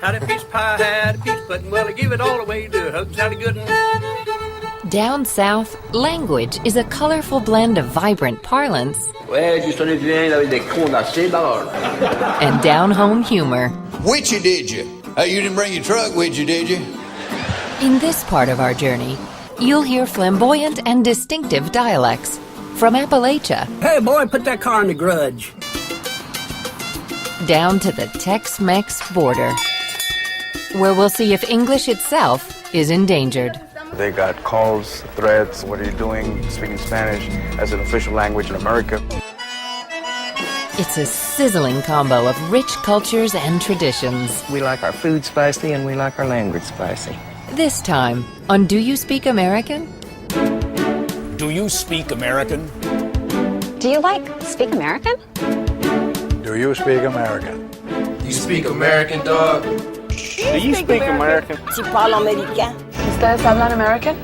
Howdy peach pie, howdy peach pudding. Well, I give it all away to hope howdy good un. Down south, language is a colorful blend of vibrant parlance Ouais, Justin vient avec des condensés d'or. and down-home humor. Which you did you? You didn't bring your truck with you, did you? In this part of our journey, you'll hear flamboyant and distinctive dialects from Appalachia Hey, boy, put that car in the grudge. down to the Tex-Mex border, where we'll see if English itself is endangered. They got calls, threats, what are you doing, speaking Spanish as an official language in America. It's a sizzling combo of rich cultures and traditions. We like our food spicy and we like our language spicy. This time on Do You Speak American? Do you speak American? Do you speak American? Do you speak American? You speak American, dog? Do you speak American? Tu parles américain? ¿Ustedes hablan American?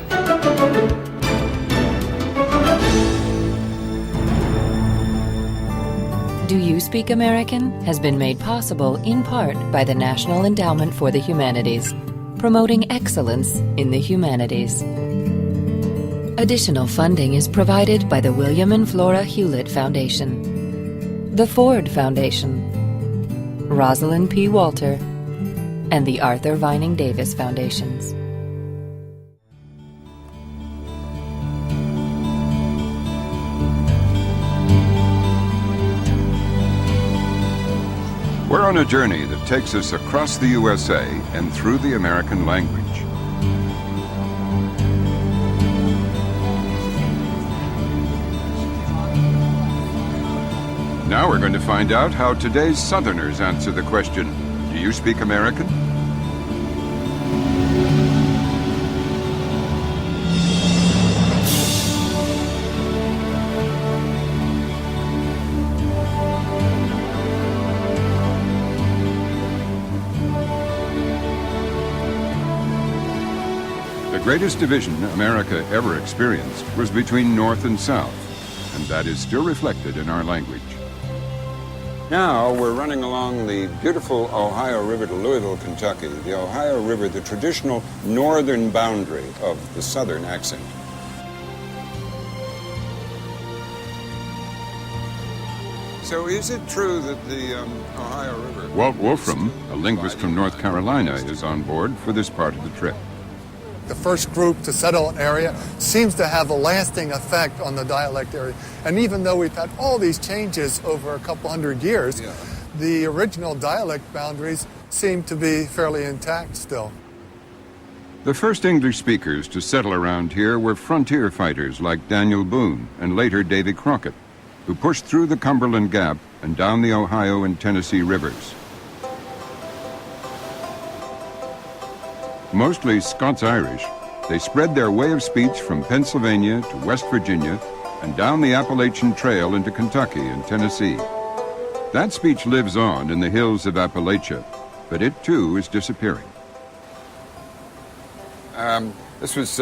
Do You Speak American has been made possible in part by the National Endowment for the Humanities, promoting excellence in the humanities. Additional funding is provided by the William and Flora Hewlett Foundation, the Ford Foundation, Rosalind P. Walter, and the Arthur Vining Davis Foundations. We're on a journey that takes us across the USA and through the American language. Now we're going to find out how today's Southerners answer the question, do you speak American? The greatest division America ever experienced was between North and South, and that is still reflected in our language. Now we're running along the beautiful Ohio River to Louisville, Kentucky. The Ohio River, the traditional northern boundary of the southern accent. So is it true that the Ohio River... Walt Wolfram, a linguist from North Carolina, is on board for this part of the trip. The first group to settle an area seems to have a lasting effect on the dialect area. And even though we've had all these changes over a couple hundred years, the original dialect boundaries seem to be fairly intact still. The first English speakers to settle around here were frontier fighters like Daniel Boone and later Davy Crockett, who pushed through the Cumberland Gap and down the Ohio and Tennessee rivers. Mostly Scots-Irish, they spread their way of speech from Pennsylvania to West Virginia and down the Appalachian Trail into Kentucky and Tennessee. That speech lives on in the hills of Appalachia, but it too is disappearing. This was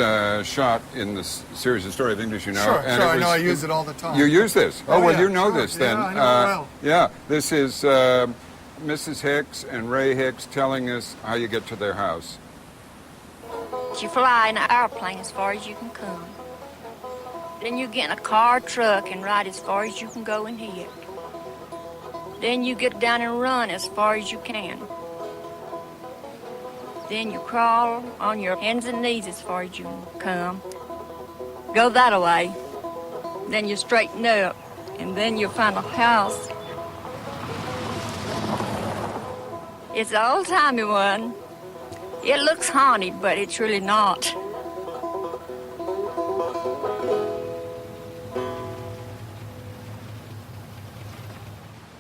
shot in the series of Story of English, you know. Sure, and sure, I know, I use it all the time. You use this? Oh, well, yeah, you know sure. this then. Yeah, I know it well. Yeah, this is Mrs. Hicks and Ray Hicks telling us how you get to their house. You fly in an airplane as far as you can come. Then you get in a car or truck and ride as far as you can go in here. Then you get down and run as far as you can. Then you crawl on your hands and knees as far as you can come. Go that way. Then you straighten up, and then you find a house. It's an old-timey one. It looks haunted, but it's really not.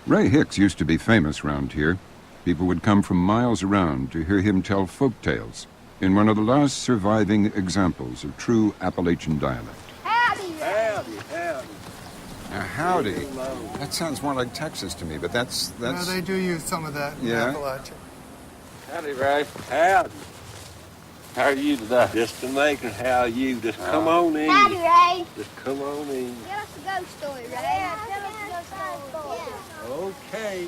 Ray Hicks used to be famous round here. People would come from miles around to hear him tell folk tales in one of the last surviving examples of true Appalachian dialect. Howdy! Howdy, howdy. Now, howdy. That sounds more like Texas to me, but that's... Yeah, they do use some of that in Appalachia. Howdy, Ray. Howdy. How are you today? Just amazing. How are you? Just come on in. Howdy, Ray! Just come on in. Tell us a ghost story, Ray. Tell us a ghost story. Okay.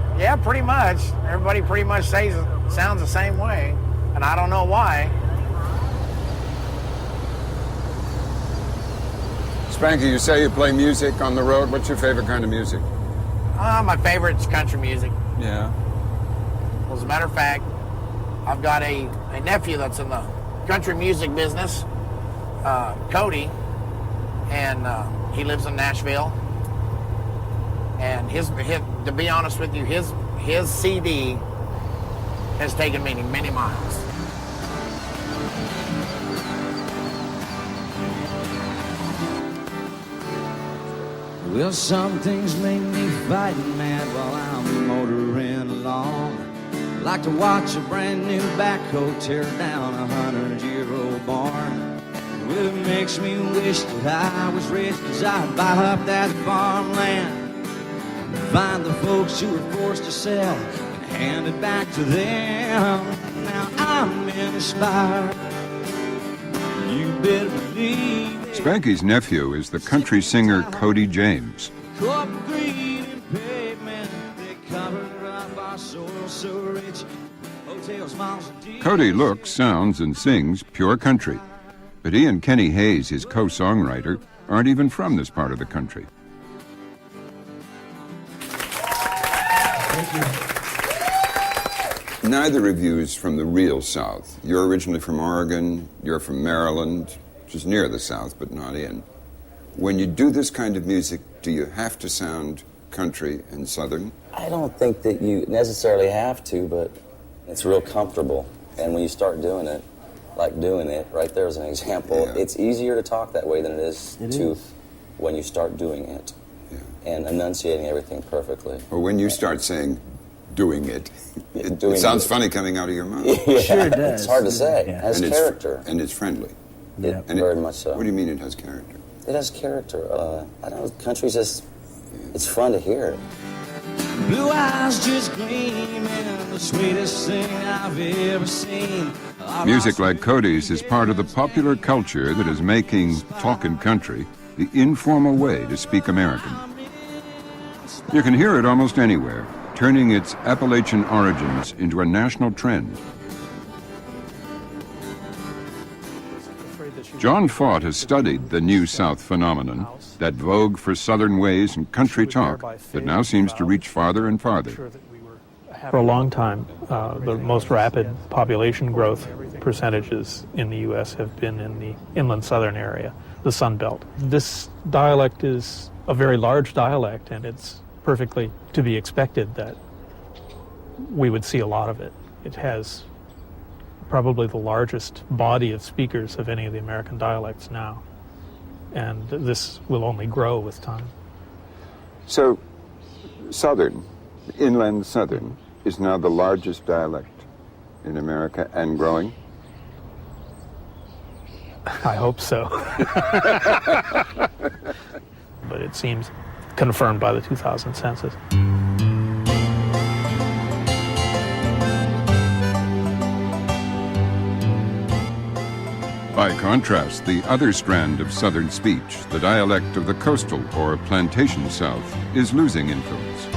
Yeah, pretty much. Everybody pretty much sounds the same way, and I don't know why. Spanky, you say you play music on the road. What's your favorite kind of music? My favorite's country music. Yeah. Well, as a matter of fact, I've got a nephew that's in the country music business, Cody, and he lives in Nashville. And his, to be honest with you, his CD has taken me many miles. Well, some things make me fighting mad while I'm motoring along. Like to watch a brand new backhoe tear down a 100-year-old barn. Well, it makes me wish that I was rich, 'cause I'd buy up that farmland, find the folks who were forced to sell and hand it back to them. Now I'm inspired. You better believe it. Spanky's nephew is the country singer Cody James. Corporate greed and pavement, they covered up our soil so rich. Hotels miles deep. Cody looks, sounds, and sings pure country. But he and Kenny Hayes, his co-songwriter, aren't even from this part of the country. Neither of you is from the real South. You're originally from Oregon, you're from Maryland, which is near the South, but not in. When you do this kind of music, do you have to sound country and Southern? I don't think that you necessarily have to, but it's real comfortable. And when you start doing it, like doing it, right there's an example, it's easier to talk that way than it is when you start doing it and enunciating everything perfectly. Or when you start saying, doing it, it sounds funny coming out of your mouth. Yeah, sure it does. It's hard to say. It has character. And it's friendly. Yeah, very much so. What do you mean it has character? It has character. I don't know, country's just, it's fun to hear. Blue eyes just gleaming, the sweetest thing I've ever seen. Music like Cody's is part of the popular culture that is making talkin' country the informal way to speak American. You can hear it almost anywhere, turning its Appalachian origins into a national trend. John Fott has studied the New South phenomenon, that vogue for Southern ways and country talk that now seems to reach farther and farther. For a long time, the most rapid population growth percentages in the U.S. have been in the inland southern area, the Sun Belt. This dialect is a very large dialect, and it's perfectly to be expected that we would see a lot of it. It has probably the largest body of speakers of any of the American dialects now, and this will only grow with time. So, Southern, inland Southern, is now the largest dialect in America and growing? I hope so. But it seems confirmed by the 2000 census. By contrast, the other strand of Southern speech, the dialect of the coastal or plantation South, is losing influence.